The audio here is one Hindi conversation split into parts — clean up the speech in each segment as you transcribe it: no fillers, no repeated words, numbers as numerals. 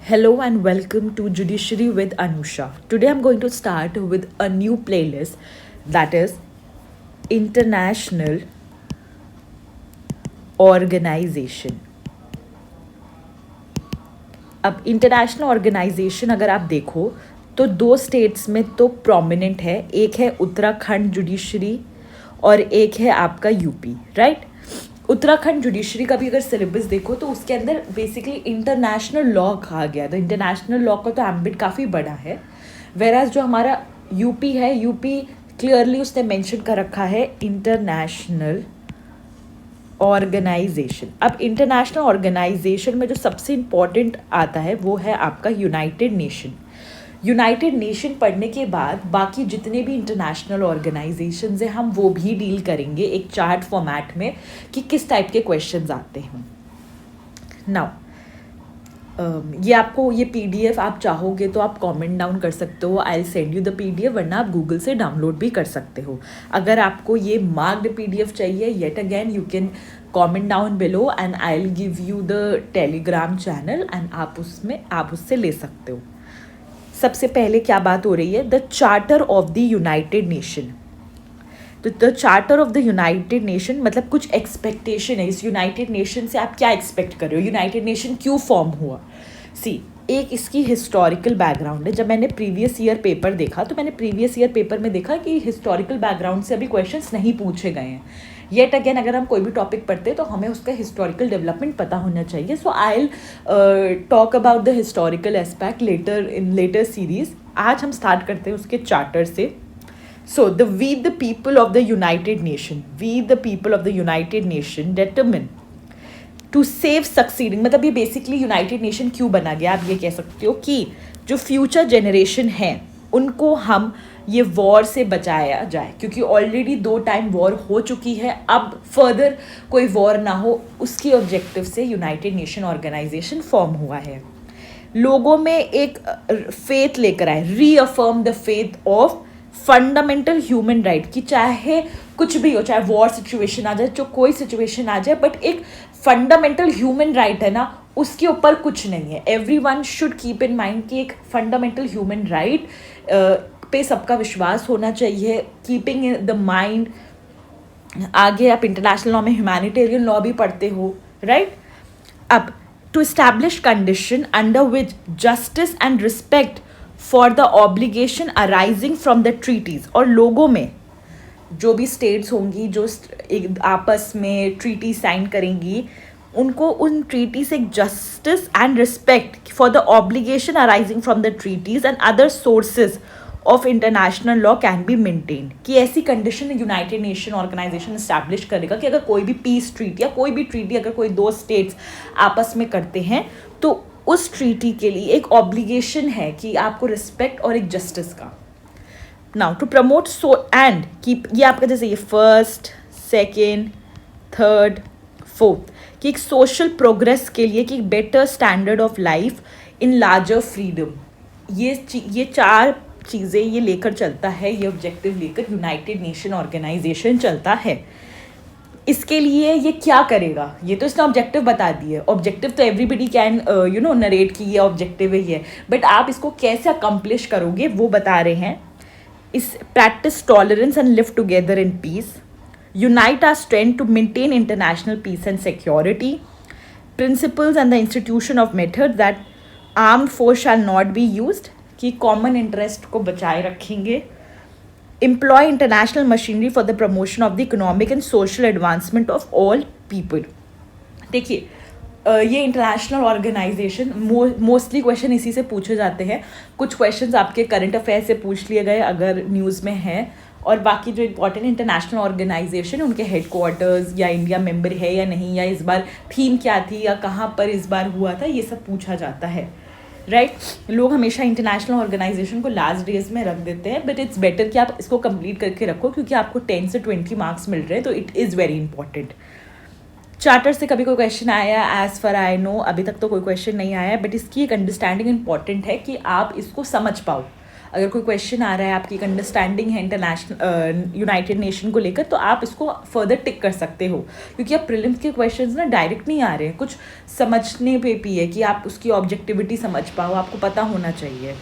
Hello and welcome to Judiciary with Anusha. Today I'm going to start with a new playlist that is International Organization. अब इंटरनेशनल ऑर्गेनाइजेशन अगर आप देखो तो दो स्टेट्स में तो प्रोमिनेंट है, एक है उत्तराखंड जुडिशरी और एक है आपका यूपी, राइट। उत्तराखंड जुडिशरी का भी अगर सिलेबस देखो तो उसके अंदर बेसिकली इंटरनेशनल लॉ कहा गया, तो इंटरनेशनल लॉ का तो एम्बिट काफ़ी बड़ा है। वेराज जो हमारा यूपी है, यूपी क्लियरली उसने मेंशन कर रखा है इंटरनेशनल ऑर्गेनाइजेशन। अब इंटरनेशनल ऑर्गेनाइजेशन में जो सबसे इम्पॉर्टेंट आता है वो है आपका यूनाइटेड नेशन। यूनाइटेड नेशन पढ़ने के बाद बाकी जितने भी इंटरनेशनल ऑर्गेनाइजेशंस हैं हम वो भी डील करेंगे एक चार्ट फॉर्मेट में कि किस टाइप के क्वेश्चंस आते हैं। नाउ ये आपको ये पीडीएफ आप चाहोगे तो आप कमेंट डाउन कर सकते हो, I will send you the PDF, वरना आप गूगल से डाउनलोड भी कर सकते हो। अगर आपको ये मार्क्ड पीडीएफ चाहिए, yet again you can comment down below and I will give you the Telegram channel and आप उससे ले सकते हो। सबसे पहले क्या बात हो रही है, the charter of the United Nation. तो the charter of the United Nation मतलब कुछ एक्सपेक्टेशन है इस यूनाइटेड नेशन से, आप क्या एक्सपेक्ट कर रहे हो, यूनाइटेड नेशन क्यों फॉर्म हुआ। सी एक इसकी हिस्टोरिकल बैकग्राउंड है। जब मैंने प्रीवियस ईयर पेपर देखा तो मैंने प्रीवियस ईयर पेपर में देखा कि हिस्टोरिकल बैकग्राउंड से अभी क्वेश्चंस नहीं पूछे गए हैं। येट अगेन अगर हम कोई भी टॉपिक पढ़ते हैं तो हमें उसका हिस्टोरिकल डेवलपमेंट पता होना चाहिए। So I will talk about the historical aspect letter in letter series. आज हम स्टार्ट करते हैं उसके चार्टर से। So we the people of the United Nation determine to save succeeding, मतलब ये बेसिकली यूनाइटेड नेशन क्यों बना गया, आप ये कह सकते हो कि जो फ्यूचर जनरेशन है उनको हम ये वॉर से बचाया जाए, क्योंकि ऑलरेडी 2 टाइम वॉर हो चुकी है, अब फर्दर कोई वॉर ना हो, उसकी ऑब्जेक्टिव से यूनाइटेड नेशन ऑर्गेनाइजेशन फॉर्म हुआ है। लोगों में एक फेथ लेकर आए, reaffirm the faith of fundamental human right, कि चाहे कुछ भी हो, चाहे वॉर सिचुएशन आ जाए, जो कोई सिचुएशन आ जाए, बट एक फंडामेंटल ह्यूमन राइट है ना, उसके ऊपर कुछ नहीं है। Everyone should keep in mind कि एक फंडामेंटल ह्यूमन राइट पे सबका विश्वास होना चाहिए। कीपिंग इन द माइंड, आगे आप इंटरनेशनल लॉ में ह्यूमैनिटेरियन लॉ भी पढ़ते हो, राइट। अब to establish condition under which justice and respect for the obligation arising from the treaties, और लोगों में जो भी स्टेट्स होंगी जो एक आपस में ट्रीटी साइन करेंगी, उनको उन ट्रीटी से justice and respect for the obligation arising from the treaties and other sources of international law can be maintain, कि ऐसी condition United Nation Organisation establish करेगा कि अगर कोई भी पीस ट्रीटी या कोई भी ट्रीटी अगर कोई 2 स्टेट्स आपस में करते हैं तो उस ट्रीटी के लिए एक ऑब्लिगेशन है कि आपको रिस्पेक्ट और एक जस्टिस का। Now to promote so and keep, ये आपका जैसे ये फर्स्ट, सेकेंड, थर्ड, फोर्थ, कि एक सोशल प्रोग्रेस के लिए कि better standard of life in larger freedom, ये 4 चीज़ें ये लेकर चलता है, ये ऑब्जेक्टिव लेकर यूनाइटेड नेशन ऑर्गेनाइजेशन चलता है। इसके लिए ये क्या करेगा, ये तो इसने ऑब्जेक्टिव बता दिए। ऑब्जेक्टिव तो एवरीबडी कैन नरेट कि ये ऑब्जेक्टिव है ये, बट आप इसको कैसे अकम्प्लिश करोगे वो बता रहे हैं। इस practice tolerance and live together in peace, unite our strength to maintain international peace and security, principles and the institution of method that armed force shall not be used, कि कॉमन इंटरेस्ट को बचाए रखेंगे, employ international machinery for the promotion of the economic and social advancement of all people। देखिए ये इंटरनेशनल ऑर्गेनाइजेशन मोस्टली क्वेश्चन इसी से पूछे जाते हैं। कुछ क्वेश्चंस आपके करंट अफेयर से पूछ लिए गए अगर न्यूज़ में है, और बाकी जो इंपॉर्टेंट इंटरनेशनल ऑर्गेनाइजेशन उनके हेडक्वार्टर्स या इंडिया मेंबर है या नहीं, या इस बार थीम क्या थी या कहाँ पर इस बार हुआ था, ये सब पूछा जाता है, राइट। लोग हमेशा इंटरनेशनल ऑर्गेनाइजेशन को लास्ट डेज में रख देते हैं, बट इट्स बेटर कि आप इसको कंप्लीट करके रखो, क्योंकि आपको 10 से 20 मार्क्स मिल रहे हैं, तो it is very important. Charter से कभी कोई क्वेश्चन आया, एज फर आई नो अभी तक तो कोई क्वेश्चन नहीं आया, बट इसकी एक अंडरस्टैंडिंग इंपॉर्टेंट है कि आप इसको समझ पाओ। अगर कोई क्वेश्चन आ रहा है, आपकी एक अंडरस्टैंडिंग है इंटरनेशनल यूनाइटेड नेशन को लेकर, तो आप इसको फर्दर टिक कर सकते हो, क्योंकि अब प्रीलिम्स के क्वेश्चंस ना डायरेक्ट नहीं आ रहे हैं, कुछ समझने पे भी है कि आप उसकी ऑब्जेक्टिविटी समझ पाओ, आपको पता होना चाहिए।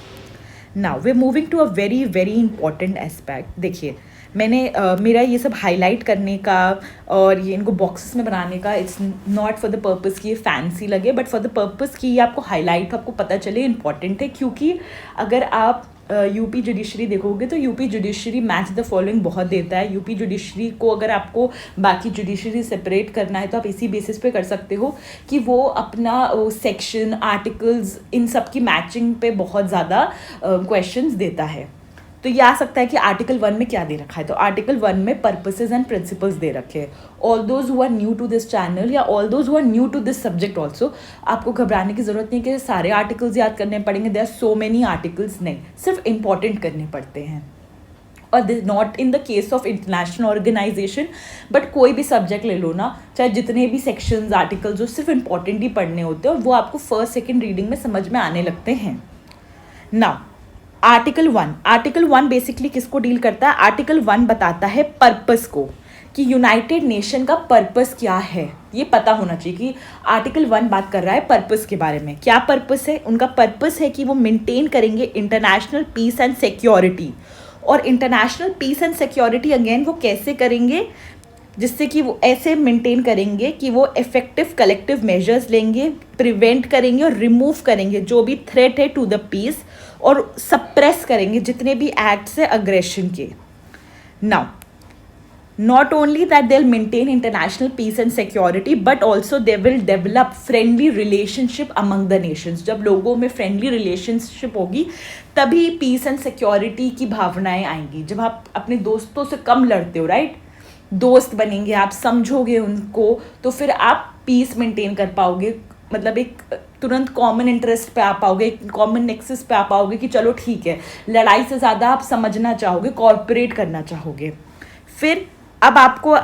Now we moving to a very very important aspect. देखिए, मैंने मेरा ये सब हाईलाइट करने का और ये इनको बॉक्सेस में बनाने का, it's not for the purpose कि ये फैंसी लगे, बट फॉर द पर्पज़ कि ये आपको हाईलाइट, आपको पता चले इंपॉर्टेंट है। क्योंकि अगर आप यूपी जुडिशरी देखोगे तो UP judiciary match the following बहुत देता है। यूपी जुडिशरी को अगर आपको बाकी जुडिशरी सेपरेट करना है तो आप इसी बेसिस पे कर सकते हो कि वो अपना सेक्शन, आर्टिकल्स, इन सब की मैचिंग पे बहुत ज़्यादा क्वेश्चंस देता है। तो ये आ सकता है कि आर्टिकल 1 में क्या दे रखा है, तो आर्टिकल 1 में पर्पसेस एंड प्रिंसिपल्स दे रखे हैं। All those who are new to this channel या all those who are new to this subject also, आपको घबराने की ज़रूरत नहीं कि सारे आर्टिकल्स याद करने पड़ेंगे। There are so many articles, नहीं, सिर्फ इंपॉर्टेंट करने पड़ते हैं। और this not in the case of international organisation, but कोई भी सब्जेक्ट ले लो ना, चाहे जितने भी सेक्शंस, आर्टिकल्स, जो सिर्फ इंपॉर्टेंट ही पढ़ने होते हैं और वो आपको फर्स्ट सेकेंड रीडिंग में समझ में आने लगते हैं। नाउ आर्टिकल 1 बेसिकली किसको डील करता है? आर्टिकल 1 बताता है पर्पस को, कि यूनाइटेड नेशन का पर्पस क्या है, ये पता होना चाहिए। कि आर्टिकल 1 बात कर रहा है पर्पस के बारे में। क्या पर्पस है उनका? पर्पस है कि वो मेंटेन करेंगे इंटरनेशनल पीस एंड सिक्योरिटी। और international peace and security again वो कैसे करेंगे? जिससे कि वो ऐसे मेंटेन करेंगे कि वो इफेक्टिव कलेक्टिव मेजर्स लेंगे, प्रिवेंट करेंगे और रिमूव करेंगे जो भी थ्रेट है टू द पीस, और सप्रेस करेंगे जितने भी एक्ट्स है अग्रेशन के। Now not only that they'll maintain international peace and security, but also they will develop friendly relationship among the nations. जब लोगों में friendly relationship होगी तभी peace and security की भावनाएं आएंगी। जब आप अपने दोस्तों से कम लड़ते हो, राइट, दोस्त बनेंगे, आप समझोगे उनको, तो फिर आप पीस मेंटेन कर पाओगे। मतलब एक तुरंत कॉमन इंटरेस्ट पे आ पाओगे, एक कॉमन नेक्सस पे आ पाओगे कि चलो ठीक है, लड़ाई से ज़्यादा आप समझना चाहोगे, कॉर्पोरेट करना चाहोगे। फिर अब आपको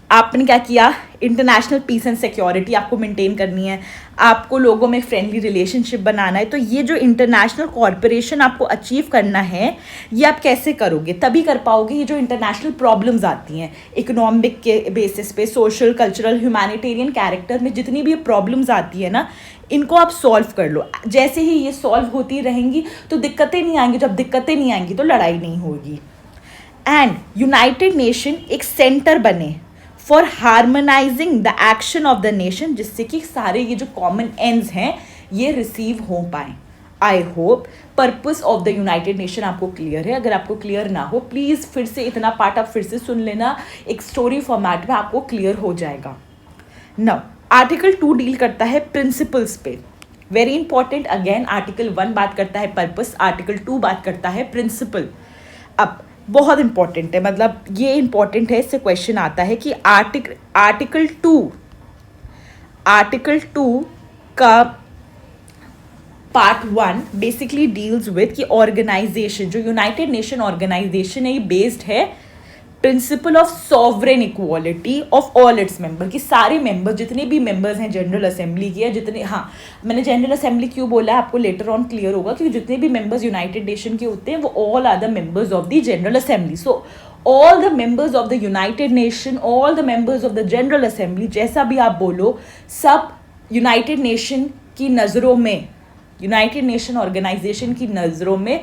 आपने क्या किया? इंटरनेशनल पीस एंड सिक्योरिटी आपको मेंटेन करनी है, आपको लोगों में फ्रेंडली रिलेशनशिप बनाना है। तो ये जो इंटरनेशनल कॉर्पोरेशन आपको अचीव करना है, ये आप कैसे करोगे? तभी कर पाओगे ये जो इंटरनेशनल प्रॉब्लम्स आती हैं इकोनॉमिक के बेसिस पे, सोशल, कल्चरल, ह्यूमैनिटेरियन कैरेक्टर में जितनी भी प्रॉब्लम्स आती है ना, इनको आप सॉल्व कर लो। जैसे ही ये सॉल्व होती रहेंगी तो दिक्कतें नहीं आएंगी, जब दिक्कतें नहीं आएंगी तो लड़ाई नहीं होगी। एंड यूनाइटेड नेशन एक सेंटर बने for harmonising the action of the nation, जिससे कि सारे ये जो कॉमन एंड्स हैं ये रिसीव हो पाएँ। I hope purpose of the United nation आपको क्लियर है। अगर आपको क्लियर ना हो, प्लीज़ फिर से इतना पार्ट आप फिर से सुन लेना, एक स्टोरी फॉर्मेट में आपको क्लियर हो जाएगा। नाउ आर्टिकल 2 डील करता है प्रिंसिपल्स पे, वेरी इंपॉर्टेंट। अगेन आर्टिकल 1 बात करता है पर्पस, आर्टिकल 2 बात करता है प्रिंसिपल। अब बहुत इंपॉर्टेंट है, मतलब ये इंपॉर्टेंट है, इससे क्वेश्चन आता है कि आर्टिकल 2 का पार्ट 1 बेसिकली डील्स विद कि ऑर्गेनाइजेशन, जो यूनाइटेड नेशन ऑर्गेनाइजेशन है, ये बेस्ड है principle of sovereign equality of all its member, कि सारे मेंबर, जितने भी मेंबर्स हैं जनरल असेंबली के, या जितने, हाँ मैंने जनरल असेंबली क्यों बोला है आपको लेटर ऑन क्लियर होगा, क्योंकि जितने भी मेंबर्स यूनाइटेड नेशन के होते हैं वो all are the members of the General Assembly. So all the members of the United Nation, all the members of the General Assembly, जैसा भी आप बोलो, सब यूनाइटेड नेशन की नज़रों में, यूनाइटेड नेशन ऑर्गेनाइजेशन की नज़रों में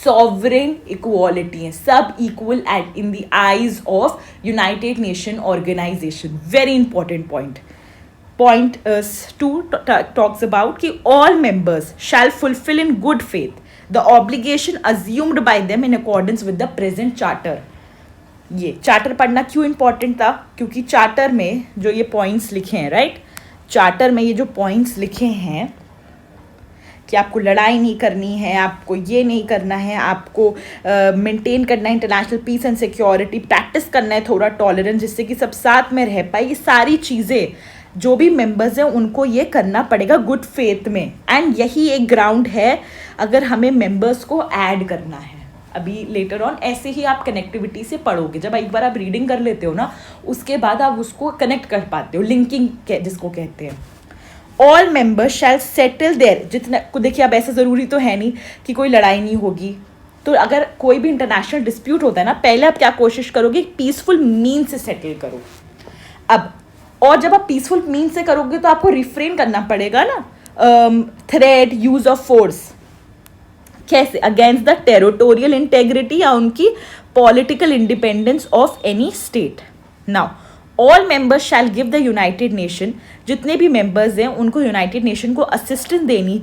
सॉवरेन इक्वालिटी है, सब equal at in the eyes of United Nation organisation. Very important point. Point 2 talks about कि all members shall fulfil in good faith the obligation assumed by them in accordance with the present charter. ये चार्टर पढ़ना क्यों इंपॉर्टेंट था? क्योंकि चार्टर में जो ये पॉइंट्स लिखे हैं, राइट, चार्टर में ये जो पॉइंट्स लिखे हैं कि आपको लड़ाई नहीं करनी है, आपको ये नहीं करना है, आपको मेंटेन करना है international peace and security, practice करना है थोड़ा टॉलरेंस, जिससे कि सब साथ में रह पाए, ये सारी चीज़ें जो भी मेंबर्स हैं उनको ये करना पड़ेगा गुड फेथ में। एंड यही एक ग्राउंड है अगर हमें मेंबर्स को ऐड करना है। अभी लेटर ऑन ऐसे ही आप कनेक्टिविटी से पढ़ोगे, जब एक बार आप रीडिंग कर लेते हो ना, उसके बाद आप उसको कनेक्ट कर पाते हो, लिंकिंग जिसको कहते हैं। All members shall settle their, जितना को देखिए अब ऐसा ज़रूरी तो है नहीं कि कोई लड़ाई नहीं होगी, तो अगर कोई भी इंटरनेशनल डिस्प्यूट होता है ना, पहले आप क्या कोशिश करोगे, पीसफुल मीन से सेटल करो। अब और जब आप पीसफुल मीन से करोगे तो आपको रिफ्रेन करना पड़ेगा ना थ्रेट, यूज ऑफ फोर्स, कैसे, अगेंस्ट द टेरिटोरियल इंटेग्रिटी या उनकी political independence of any state. Now all members shell give the United nation, जितने भी मेंबर्स हैं उनको यूनाइटेड नेशन को असिस्टेंस देनी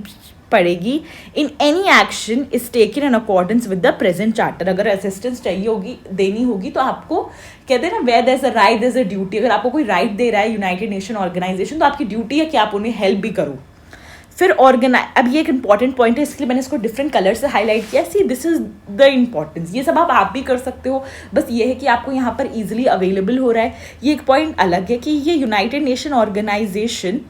पड़ेगी in any action is taken in accordance with the present charter. अगर असिस्टेंस चाहिए होगी, देनी होगी, तो आपको कहते हैं ना where there is a right there is a duty. अगर आपको कोई राइट दे रहा है यूनाइटेड नेशन ऑर्गेनाइजेशन, तो आपकी ड्यूटी है कि आप उन्हें हेल्प भी करो। फिर अब ये एक इंपॉर्टेंट पॉइंट है, इसलिए मैंने इसको डिफरेंट कलर से हाईलाइट किया। See this is the importance, ये सब आप भी कर सकते हो, बस ये है कि आपको यहाँ पर ईजिली अवेलेबल हो रहा है। ये एक पॉइंट अलग है कि ये यूनाइटेड नेशन ऑर्गेनाइजेशन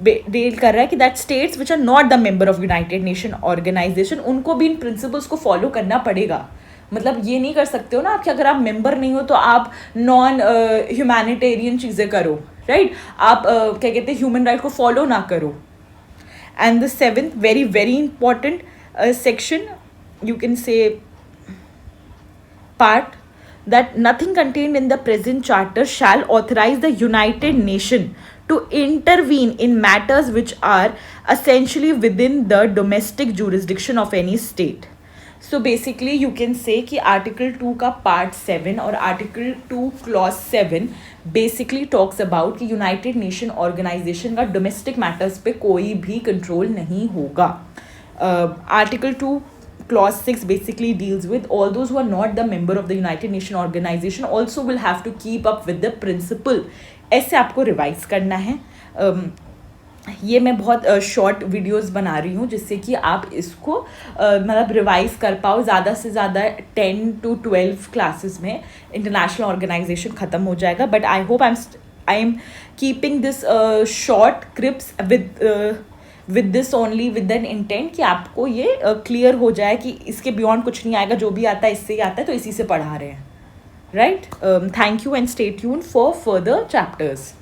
डील कर रहा है कि that states which are not the member of United Nation Organisation, उनको भी इन प्रिंसिपल्स को फॉलो करना पड़ेगा। मतलब ये नहीं कर सकते हो ना आप कि अगर आप मेंबर नहीं हो तो आप नॉन ह्यूमैनिटेरियन चीज़ें करो, राइट? आप क्या कहते हैं, ह्यूमन राइट को फॉलो ना करो। And the seventh, very very important section, you can say part, that nothing contained in the present charter shall authorize the United Nation to intervene in matters which are essentially within the domestic jurisdiction of any state. So basically you can say कि आर्टिकल 2 का पार्ट 7 और article 2 clause 7 basically talks about कि यूनाइटेड नेशन ऑर्गेनाइजेशन का डोमेस्टिक मैटर्स पे कोई भी कंट्रोल नहीं होगा। Article 2 clause 6 basically deals with all those who are not the member of the United Nation organization also will have to keep up with the principle। ऐसे आपको रिवाइज करना है। ये मैं बहुत शॉर्ट वीडियोस बना रही हूँ जिससे कि आप इसको मतलब रिवाइज कर पाओ। ज़्यादा से ज़्यादा 10 to 12 क्लासेस में इंटरनेशनल ऑर्गेनाइजेशन ख़त्म हो जाएगा। But I hope I am keeping this short clips with this only with an intent कि आपको ये क्लियर हो जाए कि इसके बियॉन्ड कुछ नहीं आएगा, जो भी आता है इससे ही आता है, तो इसी से पढ़ा रहे हैं, right? Thank you and stay tuned for further chapters.